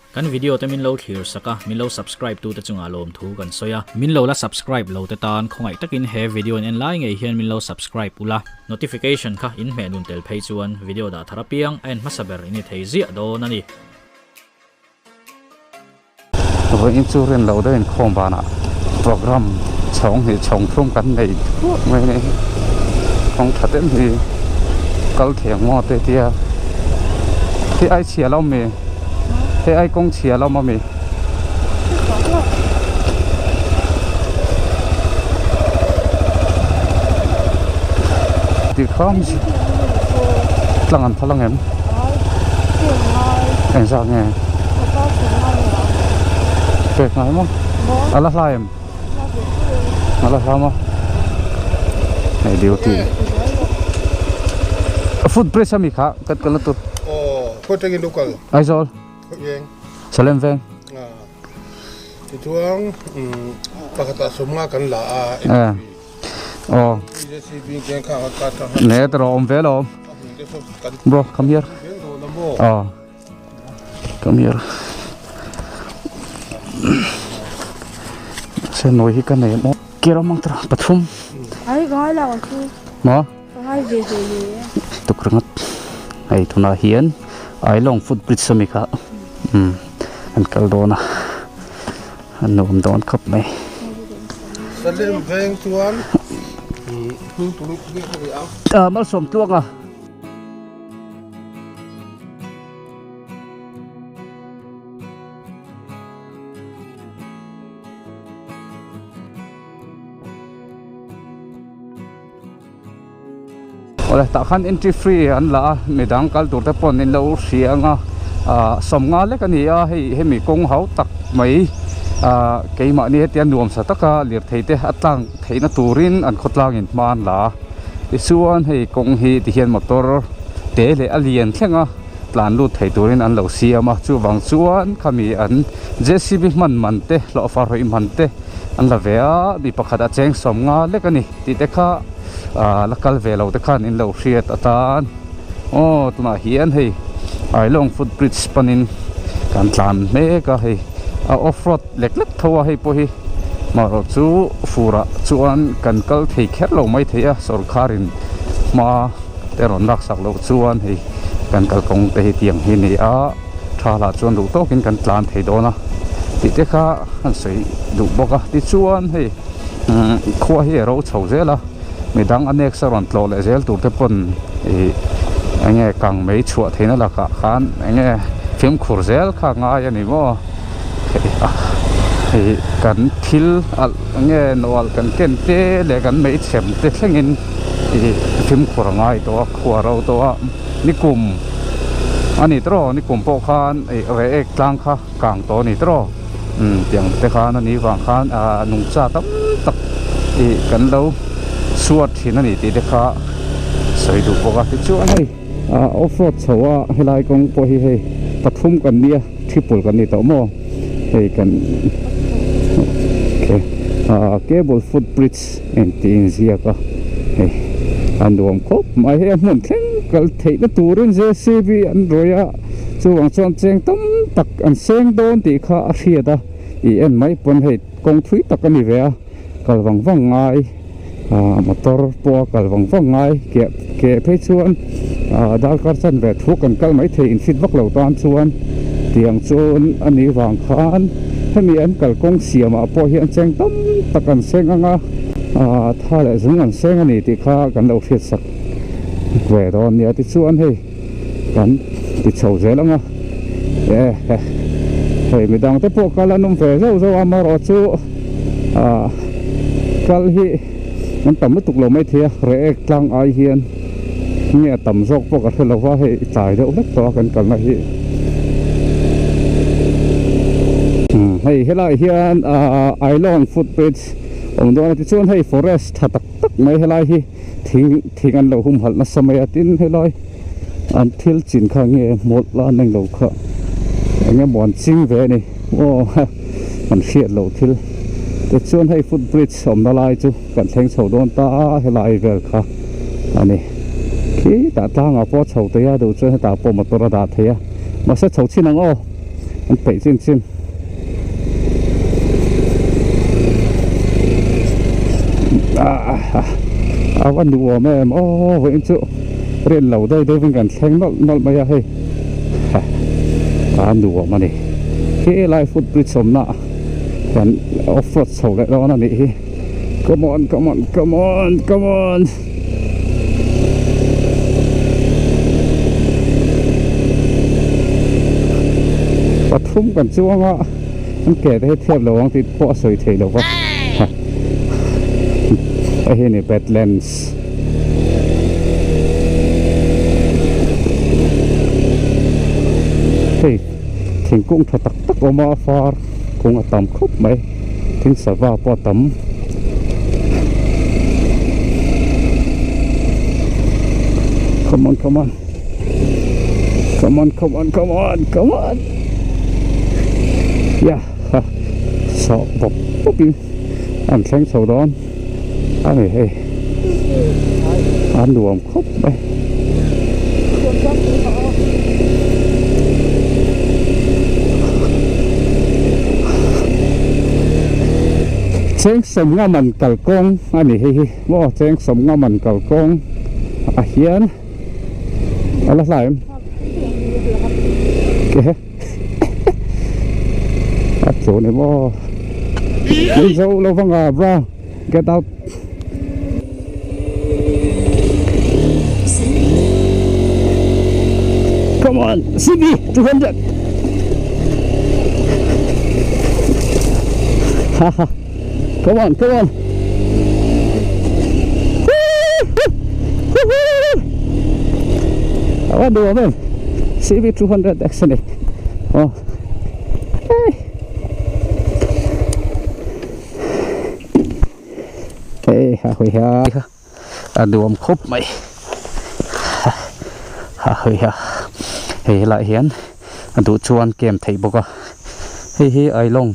kan video te min lo thlir saka min lo subscribe tu te chunga lom thu kan soya min lo la subscribe lo te tan khongai takin he video en lai ngei hian min lo subscribe ula notification kha in me nun tel phei chuan video da tharapiang en masaber ini theizia do nani với in chu ren lo da in khom ba na program chong hi chong thum kan nei mai nei không thật đến thì câu thiệt ngọt thế tia thế ai chia lâu mì thế ai cũng chia lâu mà mì thì không lăng ăn lăng em sao nghe tuyệt ngay mà là sao em là sao mà này điều thì footbridge ami kha kat kala tu Koteng in local aizol yang salem veng tuang pakata somnga kan la oh JCB gen kha ka ta ne tro velo bro come here come here se noi hi kan nei mo kero mang tra pathum ai gói là còn chưa mo ai về về tukrangat ai thuna hian ai long footbridge sami kha an kaldona an nom don khap mai salem veng tuan mal som tuanga ola ta khan entry free an la midang kal tur te pon in lo rianga somnga le kan ia he mi kong hau tak mai keima ni hetian nuam sa taka lir theite atlang theina turin an khotlang in man la isuan hei kong hi ti hian motor te le alien thlenga plan lu thei turin an lo siama chu wang chuan khami an JCB man te lo far roi man te an la vea bi pakhat a cheng somnga le kan ni ti te kha lakal velo te khan in lo hriat atan tuna hian hei ai long footbridge panin kan tlan me ka hei off road lek thowa hei po hi maro chu fura chuan kan kal thei kher lo mai theia sarkarin ma teron rak sak lo chuan hei kan kal kong te hi tiang hi ni a thala chuan lu tokin kan tlan thei dona ti te kha an sei du boka ti chuan hei khua hi ro chho zela midang anek saron tlo le zel tur te pon ange kang mei chua theina la kha khan ange film khur zel kha nga ya ni mo kan thil ange nol kan ken te le kan mei chem te thlengin film khur ngai to khua ro to nikum ani tro nikum po khan re ek tlang kha kang to ni tro tiang te khan ani wang khan nung cha tam tak kan lo suat thina ni ti dekha sei du poka ti chu anei off road chawa helai kong po hi hei pathum kan nia thipul kan ni to mo hei kan cable footbridge and tin zia ka hei andom khop mai he mun thleng kal thei na turin JCB an roya chu wang chon cheng tam tak an seng don ti kha a hriada en mai pon hei kong thui tak ani ve kal wang ngai motor po kal wang ngai ke phei chuan dal kar chan ve thu kan kal mai thei in fit vak lo tan chuan tiang chuan ani wang khan hemi an kal kong siama po hi an cheng tam takan seng anga tha le zung an seng ani ti kha kan lo hriat sak ve don nia ti chuan hei kan ti chho zel anga hei midang te po kal anum ve zo amaro chu kal hiมันต่ำไม่ตุกเราไม่เทียเรกกลางไอเฮียนเนี่ยต่ำซอกพวกเราว่าให้จ่ายเดี๋ยวเล็กต่อกันนะฮีให้เฮล่าเฮียนไอลองฟุตบริดจ์ผมดูนะที่ชวนให้ฟอเรสต์ตักไม่เฮล่าฮีทิ้งอันเราหุ่มหัดมาสมัยตินเฮล่าอันทิลจินข้างเงี้ยหมดละนั่งเราค่ะอย่างเงี้ยบอลซิงเวนี่โอ้มันเชียดเราทิลแต่ชวนให้ฟุตบริดจ์สมละลายจูกันแทงเสาโดนตาให้ลายเวลค่ะอันนี้ที่ตาตั้งอ่ะพอเสาเตียดูชวนให้ตาปมตัวระดับเทียมาเสาชิ้นนังโอ้ anh phải xinวันดูแม่โอ้เว้นจุเรียนเหล่าได้เป็นการแข่งนอกมาให้การดูมาเนี่ยเฮ้ยไลฟ์ฟุตบริสมนะกันออฟโรดโซ่แล้วนั่นนี่ come onปะทุ่มกันช่วงอ่ะมันแก่ได้เทียบระวังติดเพาะสวยเทแล้วก็ไอ้เห็นนี่แบทแลนส์เฮ้ยถึงกุ้งถักตักออกมาฟาร์กุ้งต่ำครบไหมถึงสภาพปอต่ำcome on yeah sợ bọc bóp ăn sáng sau đó ăn này hay ăn đồ ẩm khóc đây chén sầm nga mình cầu con anh này hay wow chén sầm nga mình cầu con hiềnอะไรหลายเก๋อัดโซ่เนี่ยบ่ยิงโซ่เราฟังอ่ะ bro get out come on CB 200 haha come on what do you mean? CB 200 excellent. Oh. Hey, hồi ha. Đồ ẩm khúc mày. Hồi ha. Hey lại hiến. Đồ chuan kem thấy bốc à. Hey ai long.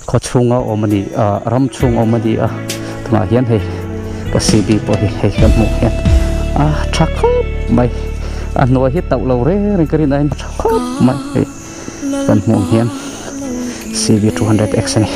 Có chung ở ôm đi, ram chung ôm đi à. Mà hiến hey. Có CB bôi hey cần một hiến. Chắc khúc mày. Anh nói hết tàu lâu rồi cái này anh khóc mày còn muộn hiền CB 200X này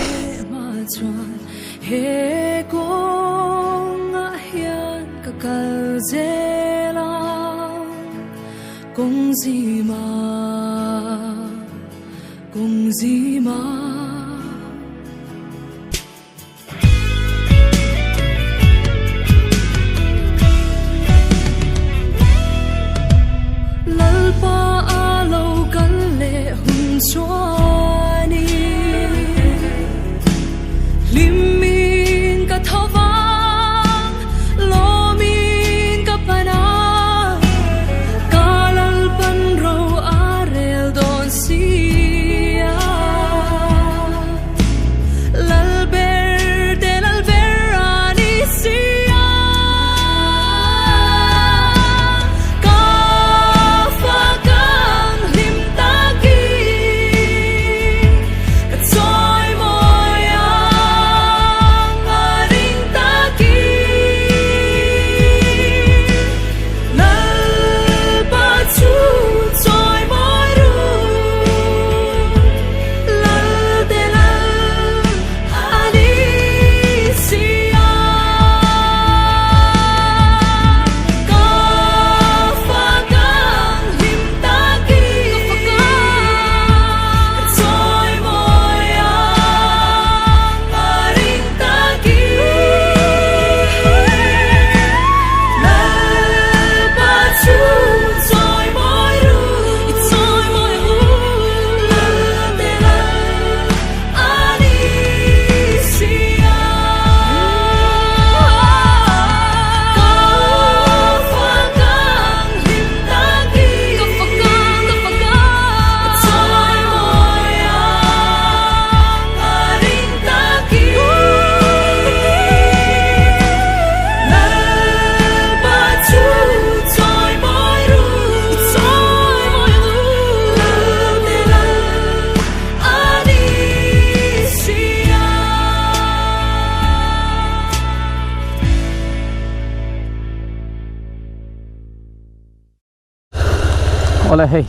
Oleh hey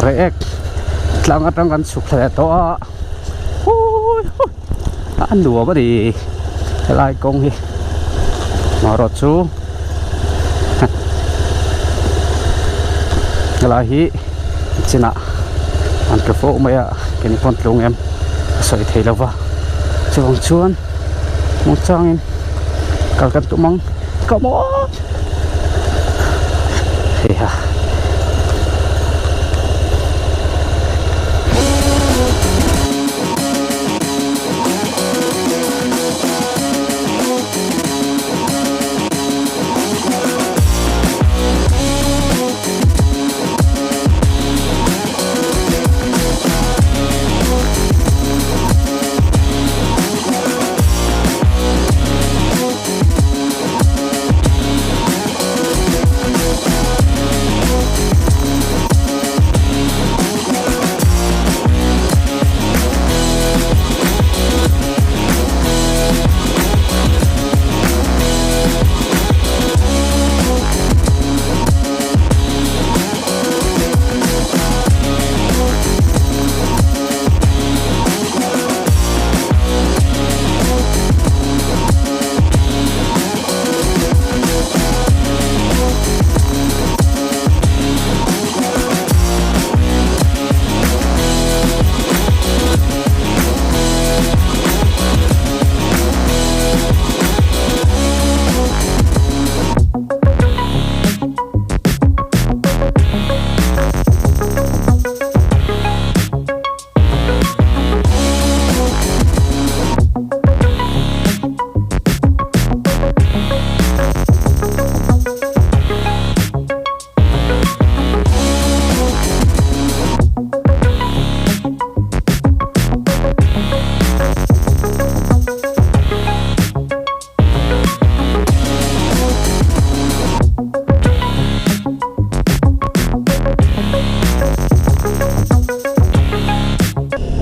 react tlang atang kan suk le to a an lua ba di lai kong hi mà rồi chú là hi xin ạ ăn cái phố mấy ạ cái con lông em sợi thấy lâu vào chú vòng chuôn một trang em cả căn tụ mong có một thì à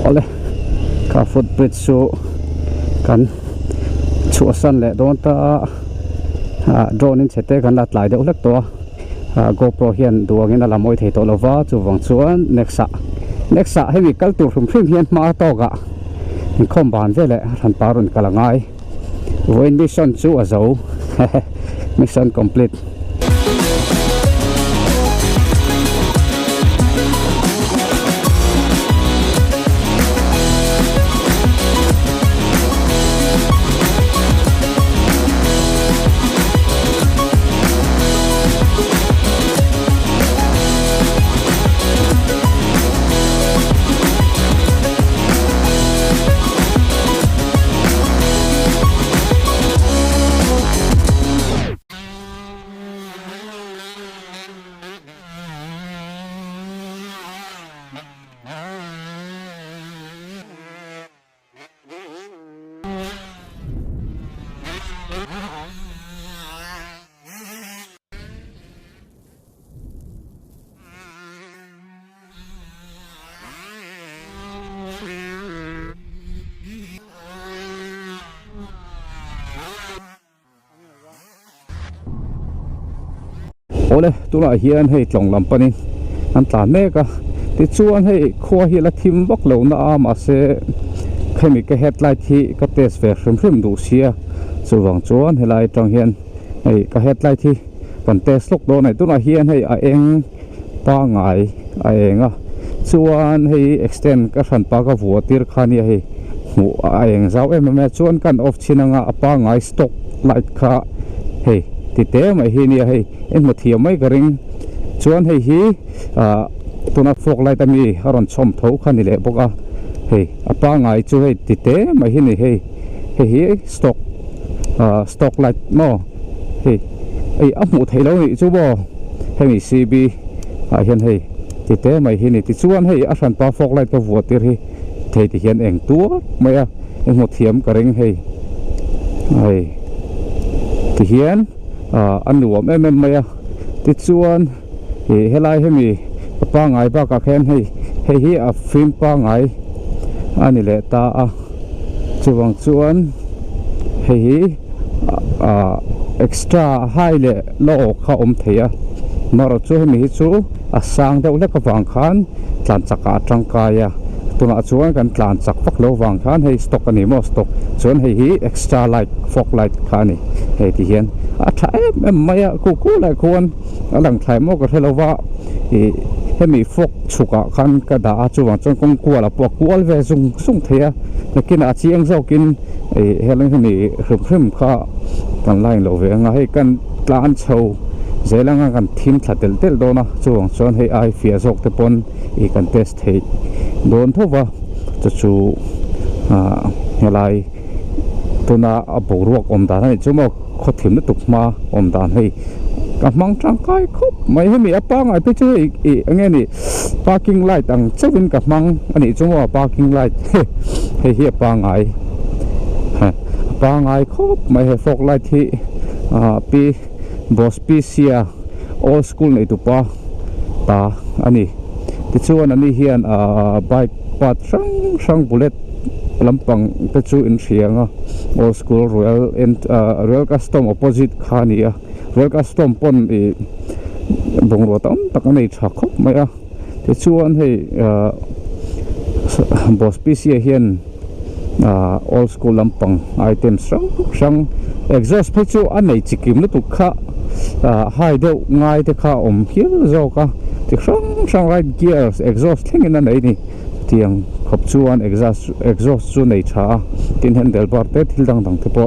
ole ka footbridge su kan chu san le don ta drone in chete kan lat lai de ulak to GoPro hian duangin ala moi thei to lova chu wang chuan nexa heavy kal tur hrum hrim hian ma to ga in khom ban vele ran parun kalangai voin mission chu azo mission complete ole tu la hian hei tlong lam panin an tla meka ti chuan hei khua hi la thim bok lo na ma se khemi ka headlight hi ka test ve hrim du sia chuwang chuan helai tang hian hei ka headlight hi kan test lok do nai tu la hian hei a eng pa ngai a enga chuan hei extend ka ran pa ka vuatir khania hei mu a eng zau em chuan kan off chinanga apa ngai stock light kha hei ti te mai hi ni hei en ma thiam mai garing chuan hei hi tuna fog light ami aron chom tho khani le boka hei apa ngai chu hei ti te mai hi ni hei hi stock light mo hei ai amu theilo ni chu bo hei CB hian hei ti te mai hi ni ti chuan hei a ran pa fog light ka vuatir hi thei ti hian eng tu mai a en ma thiam garing hei ti hian an nuam em mai a ti chuan helai hemi pa ngai ba ka khen hei hi a film pa ngai ani le ta a chuwang chuan hei hi extra high le lo kha om theia maro chu hemi chu a sang deuh lek awang khan tlan chaka tangkaya tuna chuan kan tlan chak vak lo wang khan hei stock ani mo stock chuan hei hi extra light fog light khani hei ti hian a tha em maya ku lai khuan alang thlai mo ka thelowa e hemi fog chuka khan ka da chuwang chon kong kuala po kual ve sung thea lekin a chiang zokin e helang hemi hrim kha kan line lo ve nga hei kan tlan chho zelanga kan thim thatel tel dona chuwang chon hei ai fia zok te pon e kan test hei don thova chu helai tuna a boruak om dan hai chumo khothim na tukma om dan hei ka mang tangkai khop mai hemi apa ngai pe chu e angeni parking light ang chawin ka mang ani chumo parking light hei hi apa ngai khop mai he fog light hi pi boss pi sia old school nei tu pa ta ani ti chuan ani hian bike pat sang bullet lampang te chu in rianga old school royal custom opposite khania royal custom pon e bongro tam takanei tha khop mai a ti chuan hei boss pc hian old school lampang item sang exhaust phe chu anei chikim na tu kha hai deuh ngai te kha om hial zo ka ti sang right gears exhaust thlengin a nei ni tiang khop chuan exhaust chu nei tha tin handle bar te thil dang te po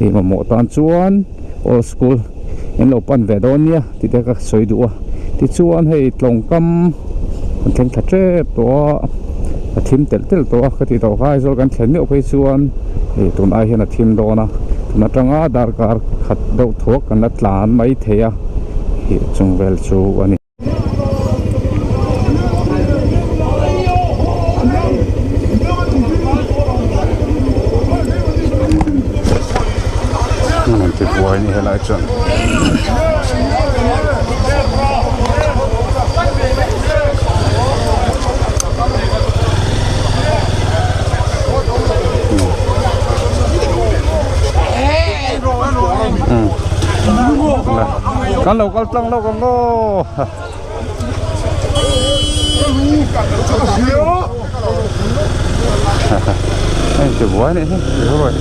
e mo tan chuan old school en lo pan vedonia ti te ka soi du a ti chuan hei tlong kam an theng tha tre to a thim tel to ka ti to khai zol kan thlen ni phei chuan e tun ai hian a thim dona tuna tanga dar kar khat deuh thuak kan la tlan mai theya hi chungvel chu ani ti buai ni helai chon kan lo kal tlang lo kan lo ti buai ni rồi